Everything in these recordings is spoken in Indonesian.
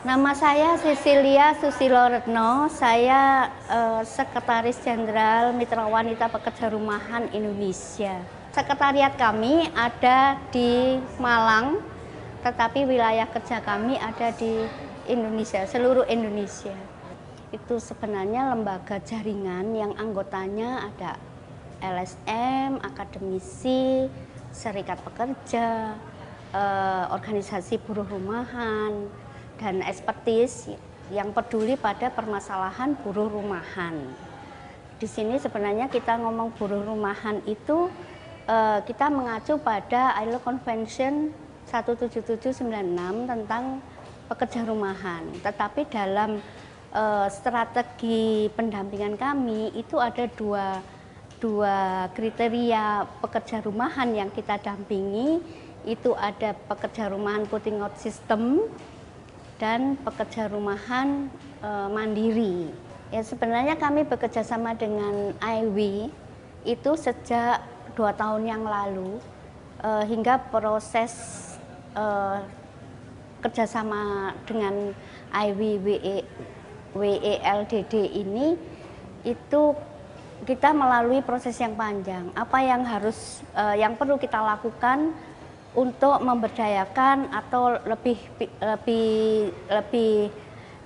Nama saya Cecilia Susilo Retno, saya Sekretaris Jenderal Mitra Wanita Pekerja Rumahan Indonesia. Sekretariat kami ada di Malang, tetapi wilayah kerja kami ada di Indonesia, seluruh Indonesia. Itu sebenarnya lembaga jaringan yang anggotanya ada LSM, akademisi, serikat pekerja, organisasi buruh rumahan, dan ekspertis yang peduli pada permasalahan buruh rumahan. Di sini sebenarnya kita ngomong buruh rumahan itu kita mengacu pada ILO Convention 17796 tentang pekerja rumahan. Tetapi dalam strategi pendampingan kami itu ada dua kriteria pekerja rumahan yang kita dampingi. Itu ada pekerja rumahan putting out system dan pekerja rumahan mandiri. Ya, sebenarnya kami bekerja sama dengan IW itu sejak 2 tahun yang lalu hingga proses kerjasama dengan IW WELDD ini itu kita melalui proses yang panjang. Apa yang perlu kita lakukan untuk memberdayakan atau lebih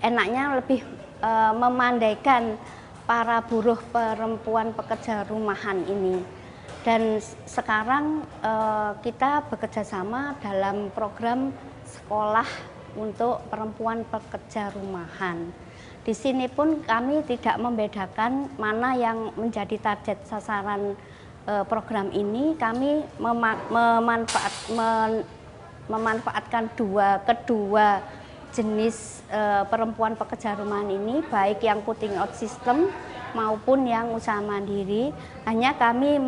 enaknya memandaikan para buruh perempuan pekerja rumahan ini. Dan sekarang kita bekerja sama dalam program sekolah untuk perempuan pekerja rumahan. Di sini pun kami tidak membedakan mana yang menjadi target sasaran program ini. Kami memanfaatkan kedua jenis perempuan pekerja rumahan ini, baik yang putting out system maupun yang usaha mandiri. Hanya kami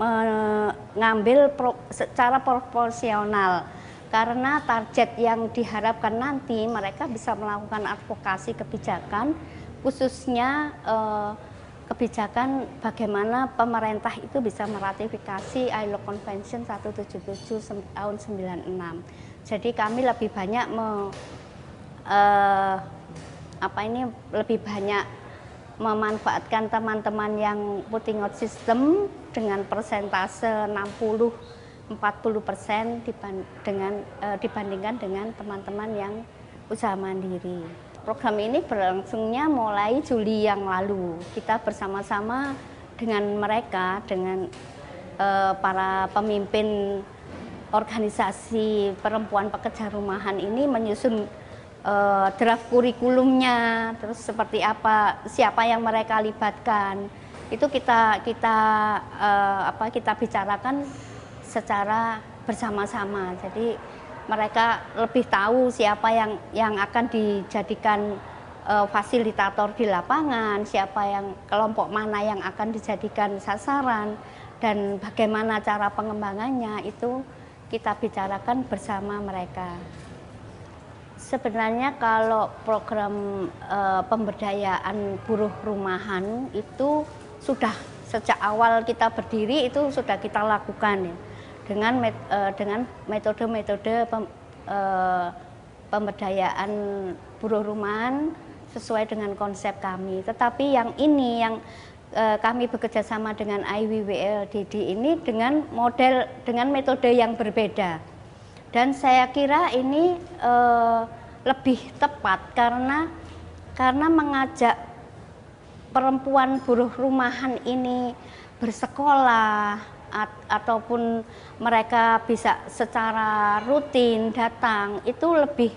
mengambil secara proporsional karena target yang diharapkan nanti mereka bisa melakukan advokasi kebijakan, khususnya kebijakan bagaimana pemerintah itu bisa meratifikasi ILO Convention 177 tahun 96. Jadi kami lebih banyak lebih banyak memanfaatkan teman-teman yang putting out system dengan persentase 60-40% dibandingkan dengan teman-teman yang usaha mandiri. Program ini berlangsungnya mulai Juli yang lalu. Kita bersama-sama dengan mereka, dengan para pemimpin organisasi perempuan pekerja rumahan ini menyusun draft kurikulumnya, terus seperti apa, siapa yang mereka libatkan. Itu kita bicarakan secara bersama-sama. Jadi mereka lebih tahu siapa yang akan dijadikan fasilitator di lapangan, siapa yang kelompok mana yang akan dijadikan sasaran, dan bagaimana cara pengembangannya itu kita bicarakan bersama mereka. Sebenarnya kalau program pemberdayaan buruh rumahan itu sudah sejak awal kita berdiri itu sudah kita lakukan ya. Dengan metode-metode pemberdayaan buruh rumahan sesuai dengan konsep kami. Tetapi yang ini yang kami bekerja sama dengan IWWLDD ini dengan metode yang berbeda. Dan saya kira ini lebih tepat karena mengajak perempuan buruh rumahan ini bersekolah ataupun mereka bisa secara rutin datang, itu lebih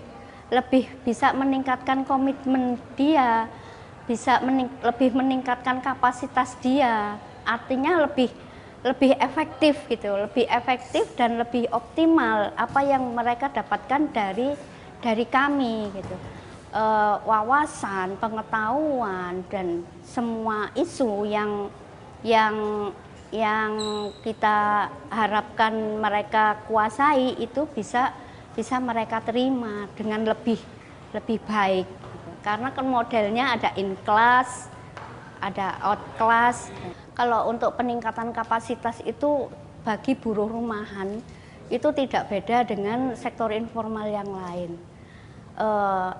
bisa meningkatkan komitmen dia, bisa lebih meningkatkan kapasitas dia, artinya lebih efektif gitu, lebih efektif dan lebih optimal apa yang mereka dapatkan dari kami gitu. Wawasan, pengetahuan dan semua isu yang kita harapkan mereka kuasai itu bisa mereka terima dengan lebih baik. Karena kan modelnya ada in class, ada out class. Kalau untuk peningkatan kapasitas itu bagi buruh rumahan itu tidak beda dengan sektor informal yang lain.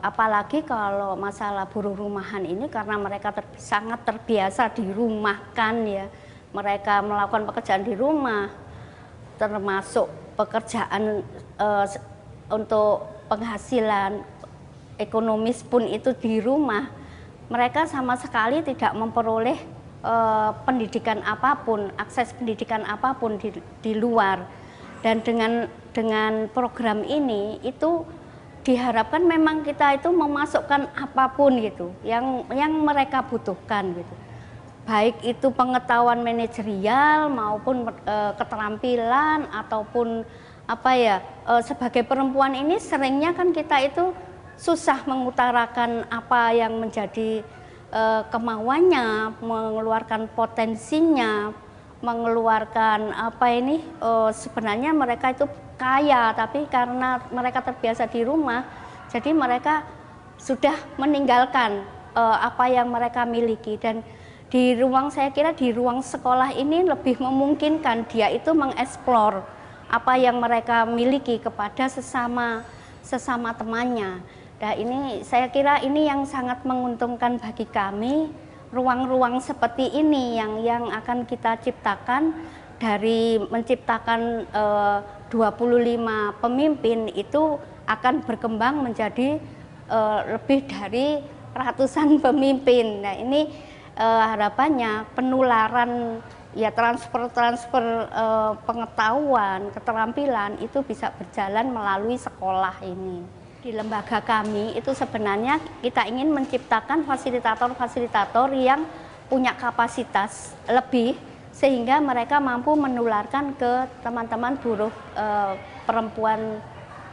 Apalagi kalau masalah buruh rumahan ini karena mereka sangat terbiasa dirumahkan ya, mereka melakukan pekerjaan di rumah, termasuk pekerjaan untuk penghasilan ekonomis pun itu di rumah, mereka sama sekali tidak memperoleh pendidikan apapun, akses pendidikan apapun di luar. Dan dengan program ini itu diharapkan memang kita itu memasukkan apapun gitu yang mereka butuhkan gitu, baik itu pengetahuan manajerial maupun keterampilan ataupun apa ya, sebagai perempuan ini seringnya kan kita itu susah mengutarakan apa yang menjadi kemauannya, mengeluarkan potensinya, mengeluarkan apa ini, sebenarnya mereka itu kaya, tapi karena mereka terbiasa di rumah, jadi mereka sudah meninggalkan apa yang mereka miliki. Dan di ruang, saya kira di ruang sekolah ini lebih memungkinkan dia itu mengeksplor apa yang mereka miliki kepada sesama temannya. Nah, ini saya kira ini yang sangat menguntungkan bagi kami, ruang-ruang seperti ini yang akan kita ciptakan. Dari menciptakan 25 pemimpin itu akan berkembang menjadi lebih dari ratusan pemimpin. Nah, ini harapannya penularan ya, transfer pengetahuan, keterampilan itu bisa berjalan melalui sekolah ini. Di lembaga kami itu sebenarnya kita ingin menciptakan fasilitator-fasilitator yang punya kapasitas lebih, sehingga mereka mampu menularkan ke teman-teman buruh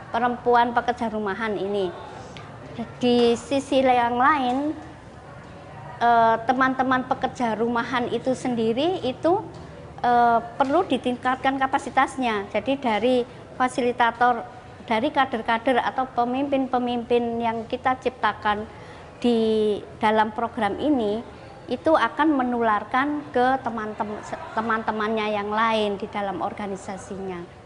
perempuan pekerja rumahan ini. Di sisi yang lain, teman-teman pekerja rumahan itu sendiri itu perlu ditingkatkan kapasitasnya. Jadi dari fasilitator, dari kader-kader atau pemimpin-pemimpin yang kita ciptakan di dalam program ini, itu akan menularkan ke teman-temannya yang lain di dalam organisasinya.